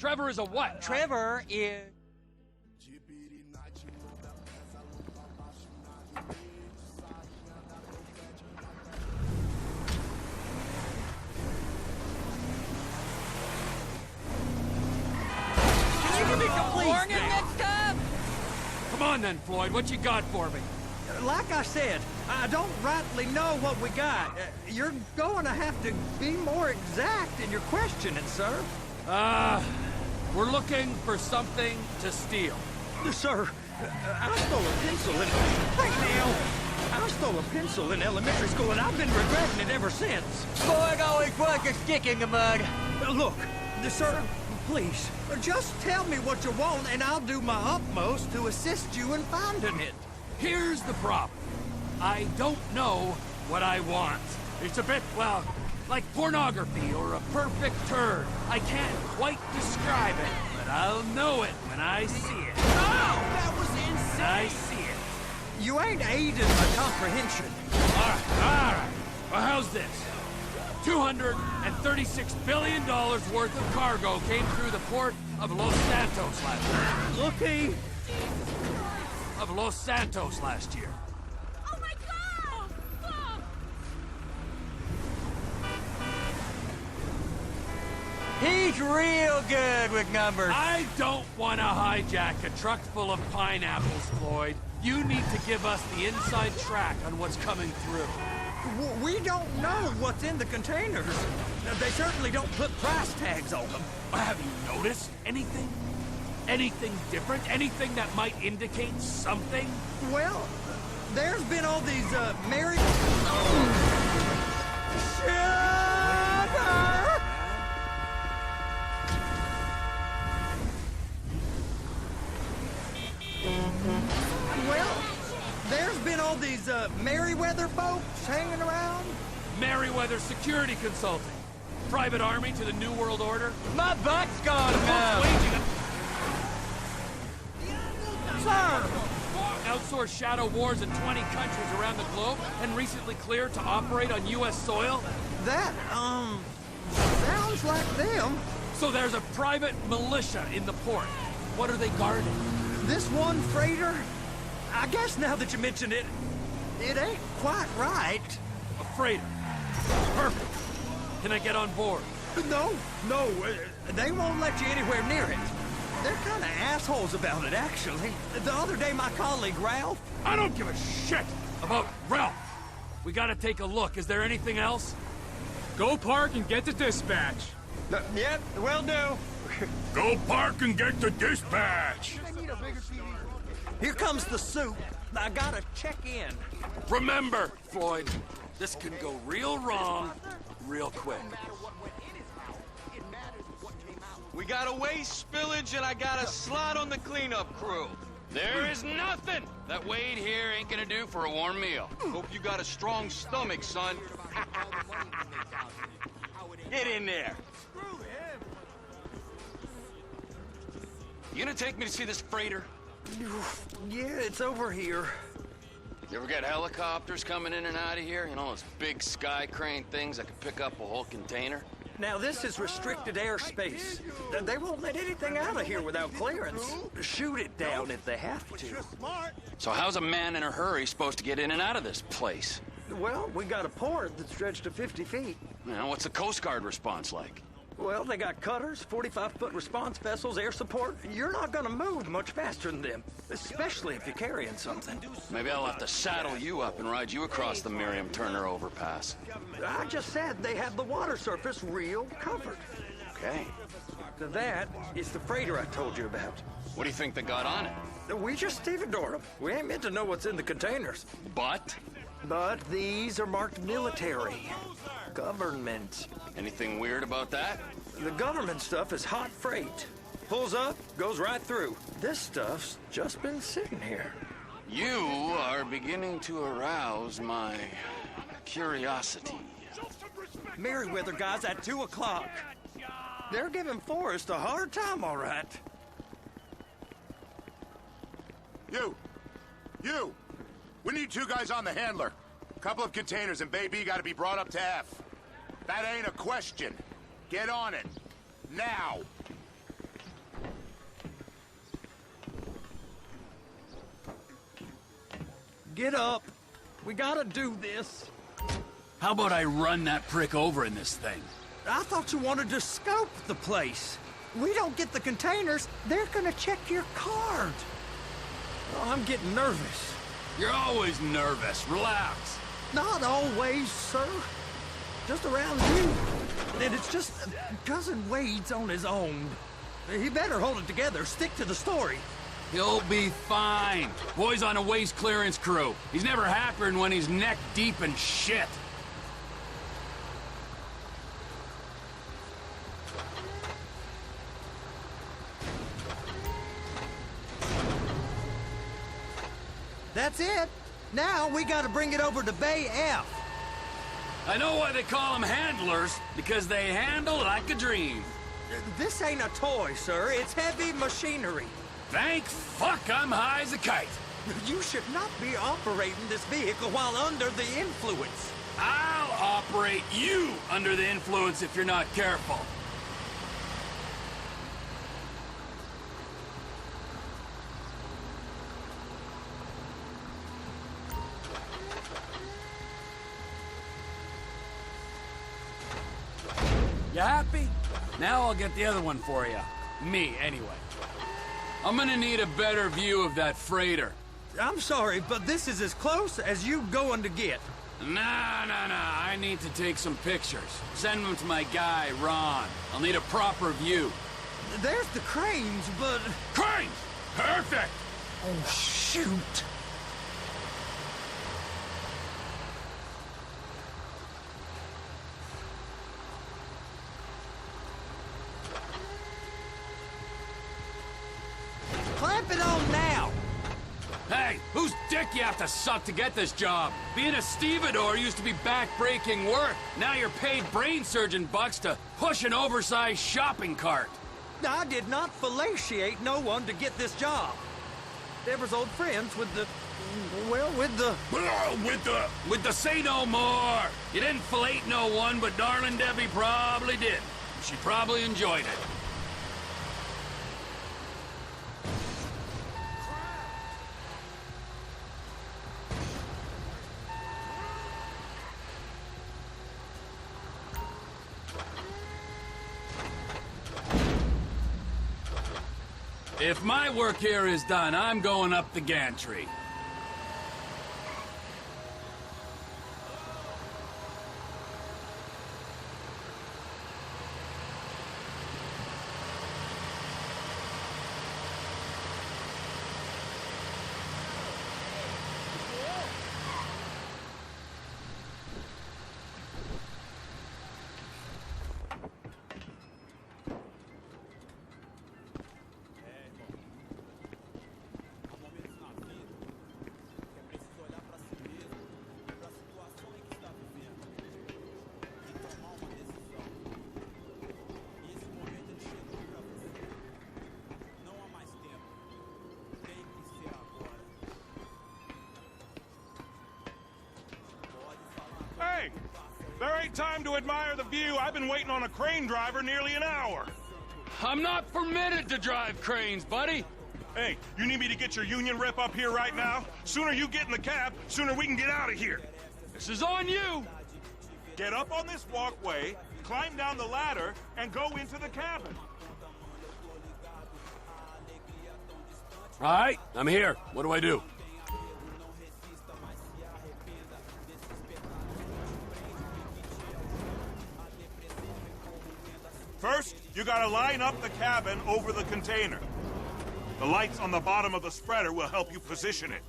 Trevor is a what? Trevor is... Come on then, Floyd. What you got for me? Like I said, I don't rightly know what we got. You're going to have to be more exact in your questioning, sir. We're looking for something to steal. Sir, I stole a pencil in... Right now, I stole a pencil in elementary school, and I've been regretting it ever since. Floyd always was a stick in the mud. Look, sir, please, just tell me what you want, and I'll do my utmost to assist you in finding it. Here's the problem. I don't know what I want. It's a bit, well, like pornography or a perfect turd. I can't quite describe it, but I'll know it when I see it. Oh, that was insane! I see it. You ain't aiding my comprehension. All right. Well, how's this? $236 billion worth of cargo came through the port of Los Santos last year. Looky. Of Los Santos last year. Oh my God! Fuck! He's real good with numbers. I don't want to hijack a truck full of pineapples, Floyd. You need to give us the inside track on what's coming through. We don't know what's in the containers. They certainly don't put price tags on them. Have you noticed anything? Anything different? Anything that might indicate something? Well, there's been all these, married... Well, there's been all these, Merryweather folks hanging around. Merryweather Security Consulting. Private army to the New World Order. My butt's gone now. Sir! Outsourced shadow wars in 20 countries around the globe and recently cleared to operate on U.S. soil? That, sounds like them. So there's a private militia in the port. What are they guarding? This one freighter? I guess now that you mention it, it ain't quite right. A freighter. Perfect. Can I get on board? No, they won't let you anywhere near it. They're kind of assholes about it, actually. The other day, my colleague, Ralph... I don't give a shit about Ralph. We gotta take a look. Is there anything else? Go park and get the dispatch. Yep, will do. Go park and get the dispatch. Here comes the soup. I gotta check in. Remember, Floyd, this can go real wrong real quick. We got a waste spillage and I got a slot on the cleanup crew. There is nothing that Wade here ain't gonna do for a warm meal. Hope you got a strong stomach, son. Get in there. You gonna take me to see this freighter? Yeah, it's over here. You ever get helicopters coming in and out of here? You know, those big sky crane things that can pick up a whole container? Now, this is restricted airspace. They won't let anything out of here without clearance. Shoot it down if they have to. So how's a man in a hurry supposed to get in and out of this place? Well, we got a port that stretched to 50 feet. You know, what's the Coast Guard response like? Well, they got cutters, 45-foot response vessels, air support. You're not gonna move much faster than them, especially if you're carrying something. Maybe I'll have to saddle you up and ride you across the Miriam Turner overpass. I just said they have the water surface real covered. Okay. That is the freighter I told you about. What do you think they got on it? We just stevedored them. We ain't meant to know what's in the containers. But? But these are marked military. Government. Anything weird about that? The government stuff is hot freight. Pulls up, goes right through. This stuff's just been sitting here. You are beginning to arouse my curiosity. Merryweather guys at 2 o'clock. They're giving Forrest a hard time, all right. You! We need 2 guys on the handler. Couple of containers and Baby gotta be brought up to F. That ain't a question. Get on it. Now! get up. We gotta do this. How about I run that prick over in this thing? I thought you wanted to scope the place. We don't get the containers, they're gonna check your card. Oh, I'm getting nervous. You're always nervous. Relax. Not always, sir. Just around you. And it's just Cousin Wade's on his own. He better hold it together, stick to the story. He'll be fine. Boy's on a waste clearance crew. He's never happier than when he's neck deep in shit. That's it. Now we gotta bring it over to Bay F. I know why they call them handlers, because they handle like a dream. This ain't a toy, sir. It's heavy machinery. Thank fuck I'm high as a kite. You should not be operating this vehicle while under the influence. I'll operate you under the influence if you're not careful. You happy? Now I'll get the other one for you. Me, anyway. I'm gonna need a better view of that freighter. I'm sorry, but this is as close as you going to get. Nah. I need to take some pictures. Send them to my guy, Ron. I'll need a proper view. There's the cranes, but... Cranes! Perfect! Oh, shoot. Clamp it on now! Hey, whose dick you have to suck to get this job? Being a stevedore used to be back-breaking work. Now you're paid brain surgeon bucks to push an oversized shopping cart. I did not fellatiate no one to get this job. Deborah's old friends with the... well, with the... With the say no more. You didn't fillet no one, but darling Debbie probably did. She probably enjoyed it. If my work here is done, I'm going up the gantry. Hey! There ain't time to admire the view. I've been waiting on a crane driver nearly an hour. I'm not permitted to drive cranes, buddy. Hey, you need me to get your union rep up here right now? Sooner you get in the cab, sooner we can get out of here. This is on you. Get up on this walkway, climb down the ladder, and go into the cabin. All right, I'm here. What do I do? First, you gotta line up the cabin over the container. The lights on the bottom of the spreader will help you position it.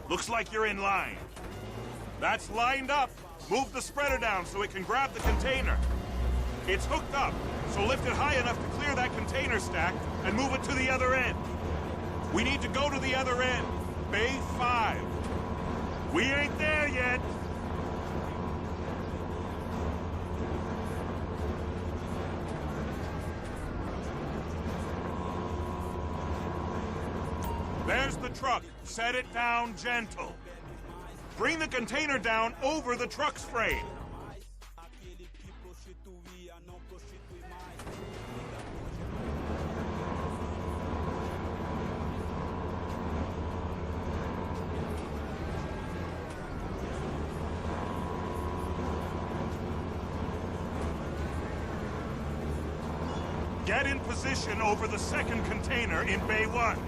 Looks like you're in line. That's lined up. Move the spreader down so it can grab the container. It's hooked up, so lift it high enough to clear that container stack and move it to the other end. We need to go to the other end, Bay 5. We ain't there yet. There's the truck. Set it down gentle. Bring the container down over the truck's frame. Get in position over the second container in Bay 1.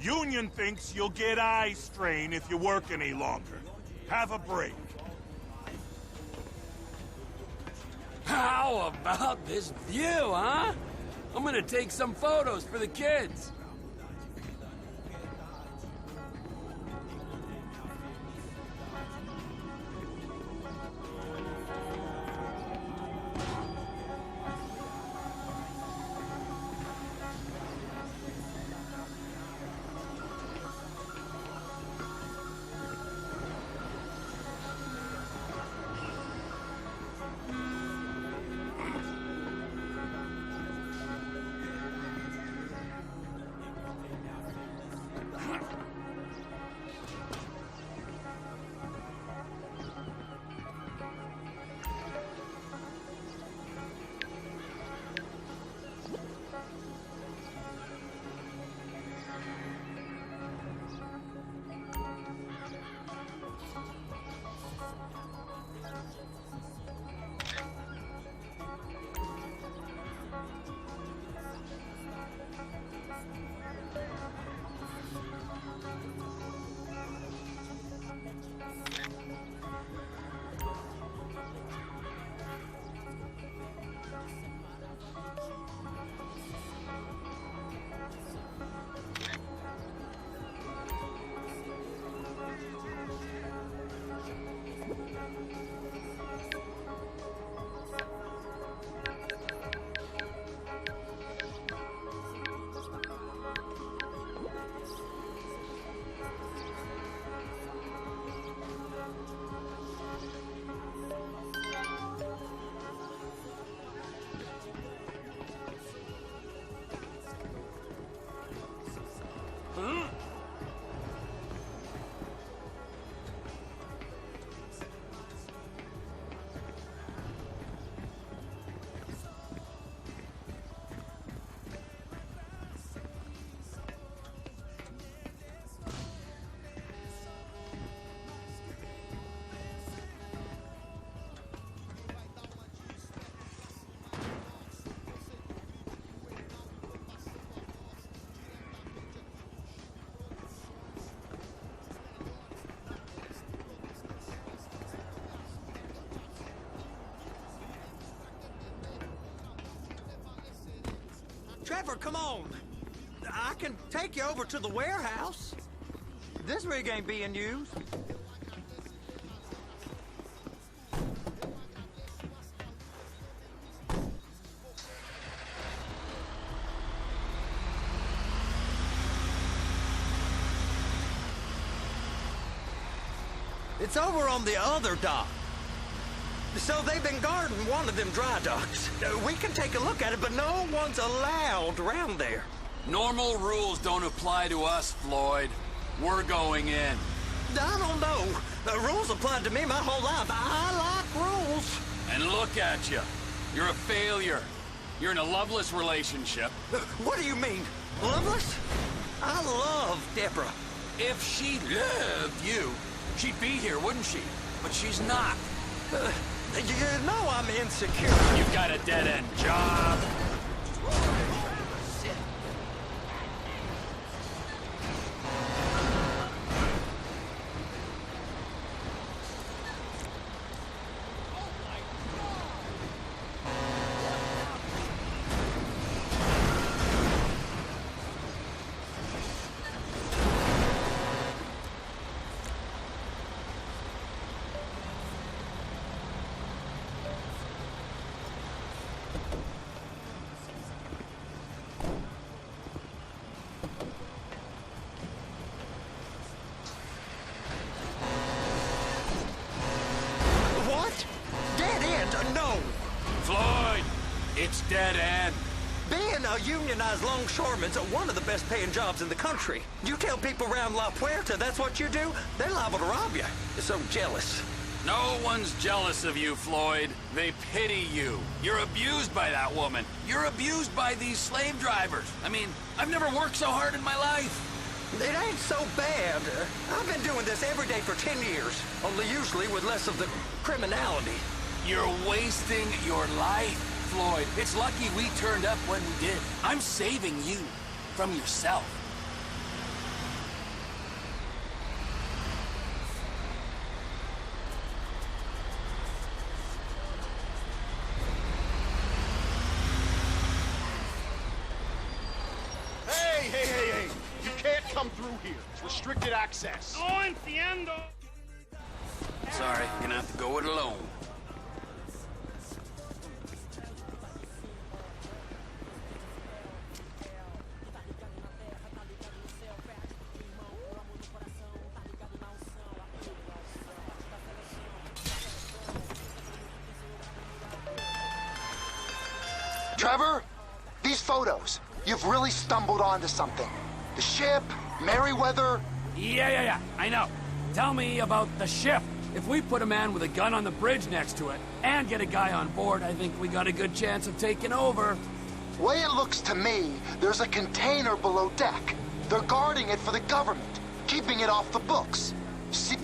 Union thinks you'll get eye strain if you work any longer. Have a break. How about this view, huh? I'm gonna take some photos for the kids. Trevor, come on. I can take you over to the warehouse. This rig ain't being used. It's over on the other dock. So they've been guarding one of them dry docks. We can take a look at it, but no one's allowed around there. Normal rules don't apply to us, Floyd. We're going in. I don't know. The rules applied to me my whole life. I like rules. And look at you. You're a failure. You're in a loveless relationship. What do you mean? Loveless? I love Deborah. If she loved you, she'd be here, wouldn't she? But she's not. You know I'm insecure. You've got a dead-end job. No! Floyd, it's dead end. Being a unionized longshoreman's one of the best paying jobs in the country. You tell people around La Puerta that's what you do, they're liable to rob you. They're so jealous. No one's jealous of you, Floyd. They pity you. You're abused by that woman. You're abused by these slave drivers. I mean, I've never worked so hard in my life. It ain't so bad. I've been doing this every day for 10 years, only usually with less of the criminality. You're wasting your life, Floyd. It's lucky we turned up when we did. I'm saving you from yourself. Hey! You can't come through here. It's restricted access. No entiendo. Sorry, you're gonna have to go it alone. Trevor, these photos, you've really stumbled onto something. The ship, Merryweather. Yeah, I know. Tell me about the ship. If we put a man with a gun on the bridge next to it and get a guy on board, I think we got a good chance of taking over. Way it looks to me, there's a container below deck. They're guarding it for the government, keeping it off the books. See?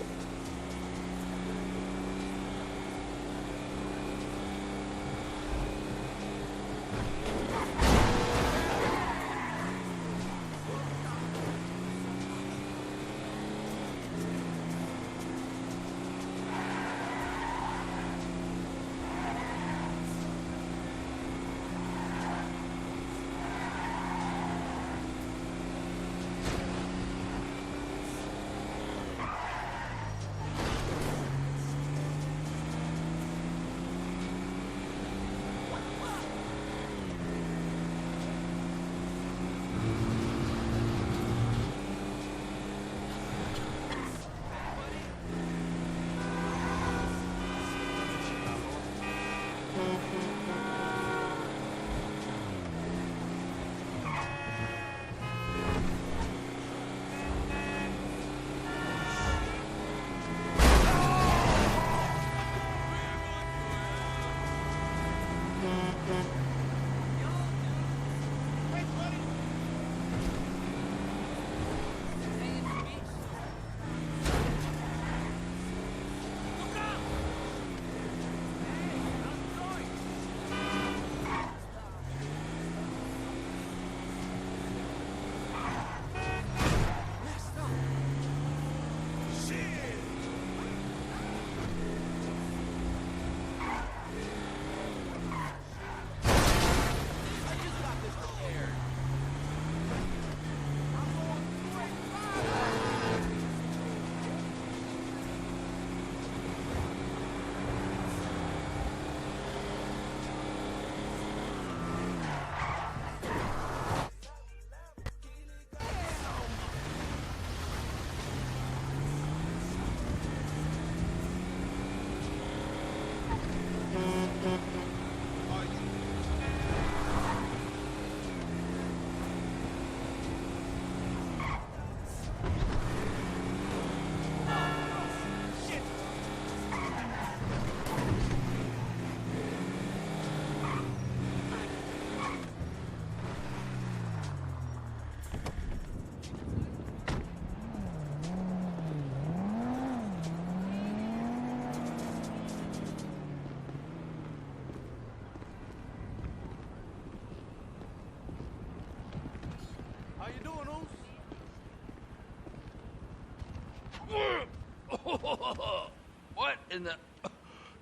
What in the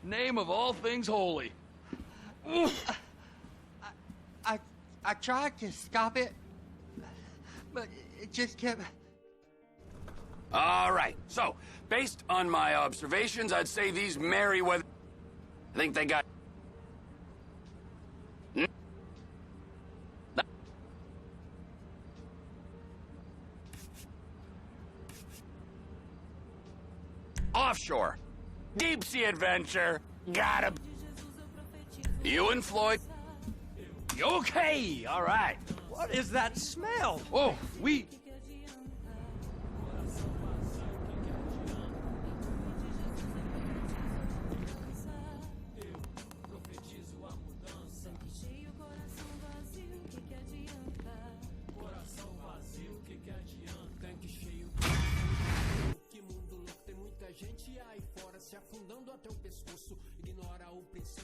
name of all things holy? I tried to stop it, but it just kept... All right, so, based on my observations, I'd say these Merryweather... I think they got... Offshore. Deep sea adventure. Got him. You and Floyd. Okay, all right. What is that smell? Oh, we... gente aí fora se afundando até o pescoço. Ignora o princípio.